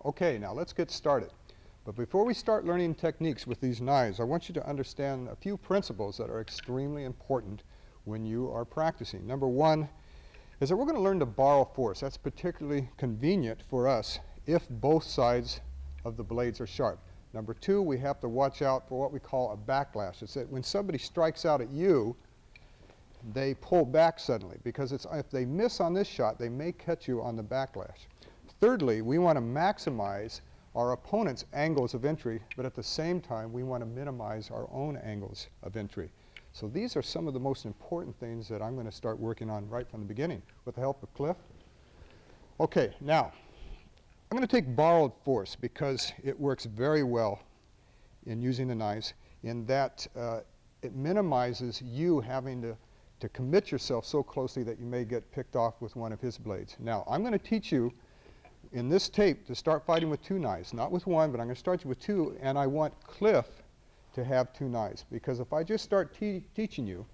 Okay, now let's get started. But before we start learning techniques with these knives, I want you to understand a few principles that are extremely important when you are practicing. Number one is that we're going to learn to borrow force. That's particularly convenient for us if both sides of the blades are sharp. Number two, we have to watch out for what we call a backlash. It's that when somebody strikes out at you, they pull back suddenly, because if they miss on this shot, they may catch you on the backlash. Thirdly, we want to maximize our opponent's angles of entry, but at the same time, we want to minimize our own angles of entry. So these are some of the most important things that I'm going to start working on right from the beginning with the help of Cliff. Okay, now, I'm going to take borrowed force because it works very well in using the knives in that it minimizes you having to commit yourself so closely that you may get picked off with one of his blades. Now, I'm going to teach you in this tape to start fighting with two knives, not with one, but I'm going to start you with two, and I want Cliff to have two knives, because if I just start teaching you,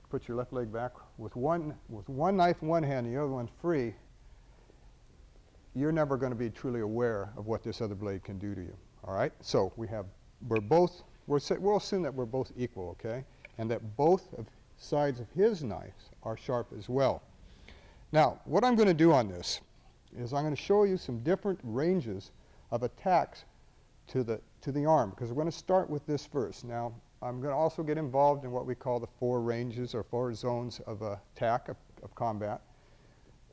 put your left leg back, with one knife in one hand and the other one free, you're never going to be truly aware of what this other blade can do to you. All right? So we'll assume that we're both equal, okay? And that both sides of his knives are sharp as well. Now, what I'm going to do on this is I'm going to show you some different ranges of attacks to the arm, because we're going to start with this first. Now, I'm going to also get involved in what we call the 4 ranges or 4 zones of attack of combat.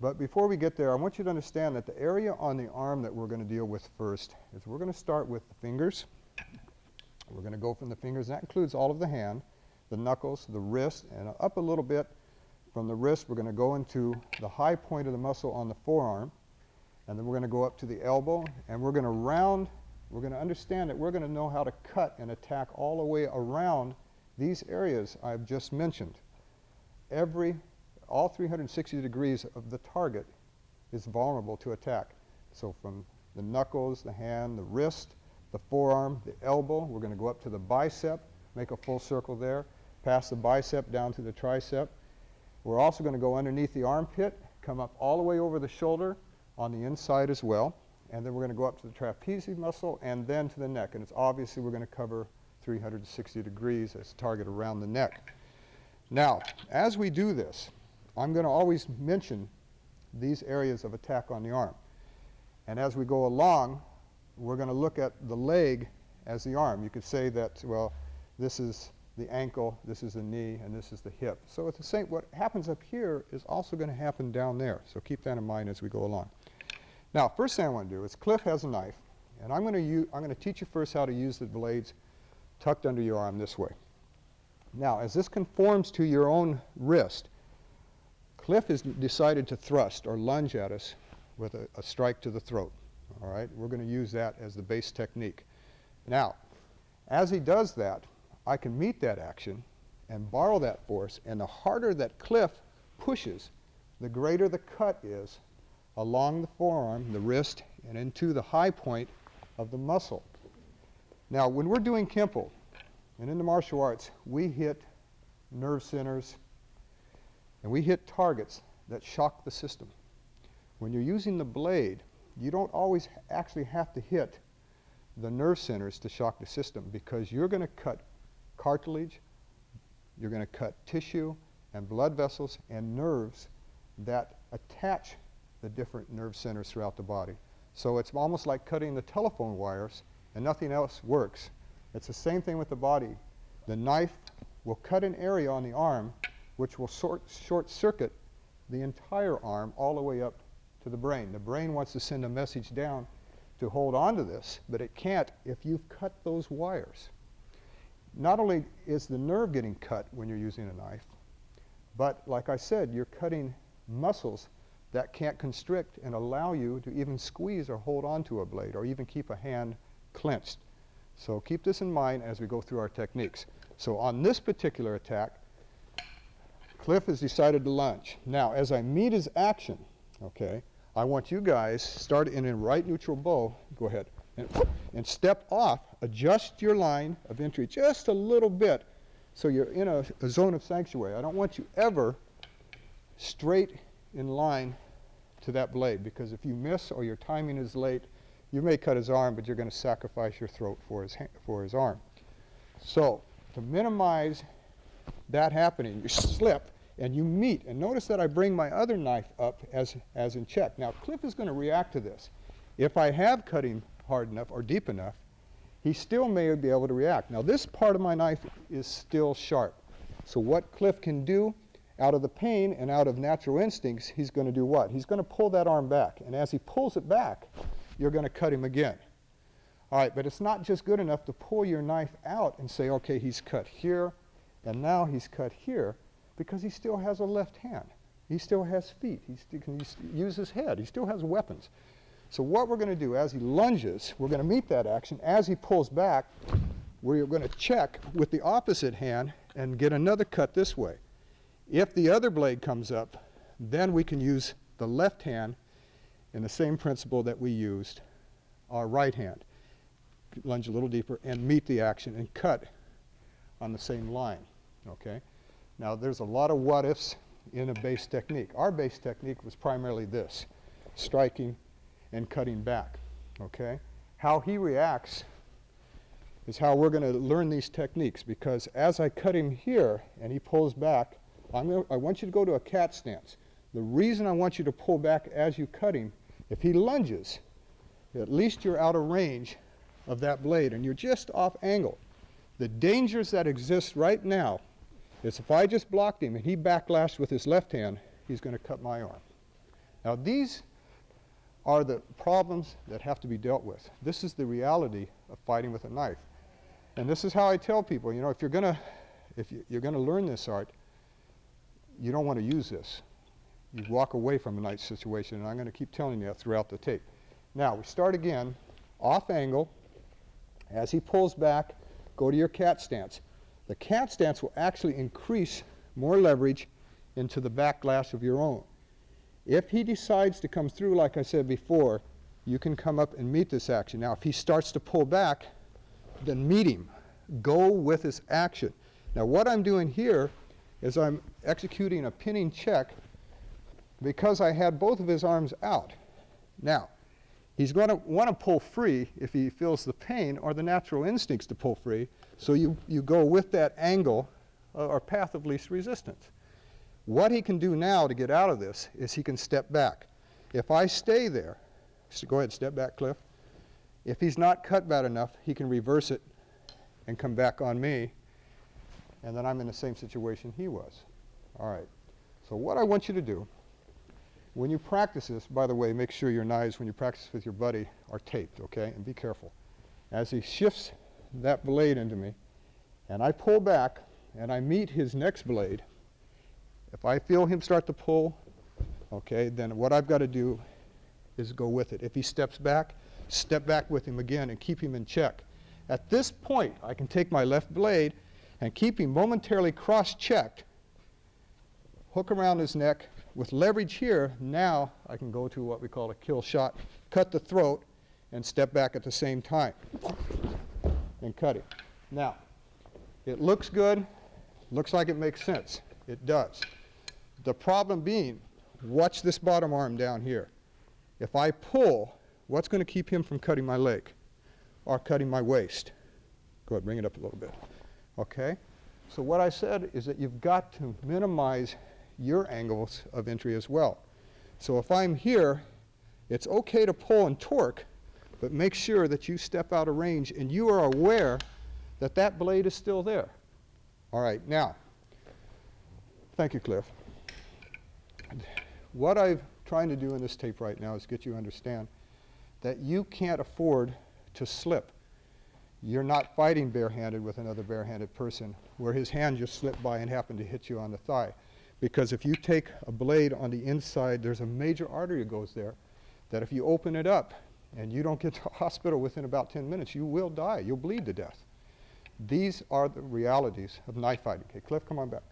But before we get there, I want you to understand that the area on the arm that we're going to deal with first is we're going to start with the fingers. We're going to go from the fingers, and that includes all of the hand, the knuckles, the wrist, and up a little bit from the wrist, we're going to go into the high point of the muscle on the forearm, and then we're going to go up to the elbow, and we're going to understand that we're going to know how to cut and attack all the way around these areas I've just mentioned. All 360 degrees of the target is vulnerable to attack. So from the knuckles, the hand, the wrist, the forearm, the elbow, we're going to go up to the bicep, make a full circle there, pass the bicep down to the tricep. We're also going to go underneath the armpit, come up all the way over the shoulder on the inside as well, and then we're going to go up to the trapezius muscle and then to the neck. And it's obviously we're going to cover 360 degrees as a target around the neck. Now, as we do this, I'm going to always mention these areas of attack on the arm. And as we go along, we're going to look at the leg as the arm. You could say that, well, this is the ankle, this is the knee, and this is the hip. So it's the same. What happens up here is also going to happen down there. So keep that in mind as we go along. Now, first thing I want to do is Cliff has a knife, and I'm going to teach you first how to use the blades tucked under your arm this way. Now, as this conforms to your own wrist, Cliff has decided to thrust or lunge at us with a strike to the throat. All right? We're going to use that as the base technique. Now, as he does that, I can meet that action and borrow that force, and the harder that Cliff pushes, the greater the cut is along the forearm, the wrist, and into the high point of the muscle. Now, when we're doing Kenpo, and in the martial arts, we hit nerve centers, and we hit targets that shock the system. When you're using the blade, you don't always actually have to hit the nerve centers to shock the system, because you're going to cut cartilage, you're going to cut tissue and blood vessels and nerves that attach the different nerve centers throughout the body. So it's almost like cutting the telephone wires and nothing else works. It's the same thing with the body. The knife will cut an area on the arm which will short circuit the entire arm all the way up to the brain. The brain wants to send a message down to hold on to this, but it can't if you've cut those wires. Not only is the nerve getting cut when you're using a knife, but like I said, you're cutting muscles that can't constrict and allow you to even squeeze or hold on to a blade or even keep a hand clenched. So keep this in mind as we go through our techniques. So on this particular attack, Cliff has decided to lunge. Now, as I meet his action, okay, I want you guys, start in a right neutral bow, go ahead, and step off, adjust your line of entry just a little bit so you're in a zone of sanctuary. I don't want you ever straight in line to that blade, because if you miss or your timing is late, You may cut his arm, but you're going to sacrifice your throat for his arm. So to minimize that happening, you slip and you meet. And notice that I bring my other knife up as in check. Now Cliff is going to react to this. If I have cut him hard enough or deep enough, he still may be able to react. Now this part of my knife is still sharp. So what Cliff can do, out of the pain and out of natural instincts, he's going to do what? He's going to pull that arm back. And as he pulls it back, you're going to cut him again. All right, but it's not just good enough to pull your knife out and say, okay, he's cut here, and now he's cut here, because he still has a left hand. He still has feet. He can use his head. He still has weapons. So what we're going to do, as he lunges, we're going to meet that action. As he pulls back, we're going to check with the opposite hand and get another cut this way. If the other blade comes up, then we can use the left hand in the same principle that we used our right hand. Lunge a little deeper and meet the action and cut on the same line. Okay? Now there's a lot of what-ifs in a base technique. Our base technique was primarily this, striking and cutting back. Okay? How he reacts is how we're going to learn these techniques, because as I cut him here and he pulls back, I want you to go to a cat stance. The reason I want you to pull back as you cut him, if he lunges, at least you're out of range of that blade and you're just off angle. The dangers that exist right now is if I just blocked him and he backlashed with his left hand, he's going to cut my arm. Now these are the problems that have to be dealt with. This is the reality of fighting with a knife. And this is how I tell people, you know, if you're going to learn this art, you don't want to use this. You walk away from a knife situation, and I'm going to keep telling you that throughout the tape. Now, we start again, off angle. As he pulls back, go to your cat stance. The cat stance will actually increase more leverage into the backlash of your own. If he decides to come through, like I said before, you can come up and meet this action. Now, if he starts to pull back, then meet him. Go with his action. Now, what I'm doing here is I'm executing a pinning check because I had both of his arms out. Now, he's going to want to pull free if he feels the pain or the natural instincts to pull free, so you go with that angle or path of least resistance. What he can do now to get out of this is he can step back. If I stay there, so go ahead, step back, Cliff. If he's not cut bad enough, he can reverse it and come back on me, and then I'm in the same situation he was. All right, so what I want you to do, when you practice this, by the way, make sure your knives, when you practice with your buddy, are taped, okay? And be careful. As he shifts that blade into me, and I pull back, and I meet his next blade, if I feel him start to pull, okay, then what I've got to do is go with it. If he steps back, step back with him again and keep him in check. At this point, I can take my left blade and keep him momentarily cross-checked, hook around his neck. With leverage here, now I can go to what we call a kill shot, cut the throat, and step back at the same time and cut him. Now, it looks good, looks like it makes sense. It does. The problem being, watch this bottom arm down here. If I pull, what's going to keep him from cutting my leg or cutting my waist? Go ahead, bring it up a little bit. Okay? So what I said is that you've got to minimize your angles of entry as well. So if I'm here, it's okay to pull and torque, but make sure that you step out of range and you are aware that that blade is still there. All right, now, thank you, Cliff. What I'm trying to do in this tape right now is get you to understand that you can't afford to slip. You're not fighting barehanded with another barehanded person where his hand just slipped by and happened to hit you on the thigh. Because if you take a blade on the inside, there's a major artery that goes there, that if you open it up and you don't get to the hospital within about 10 minutes, you will die. You'll bleed to death. These are the realities of knife fighting. Okay, Cliff, come on back.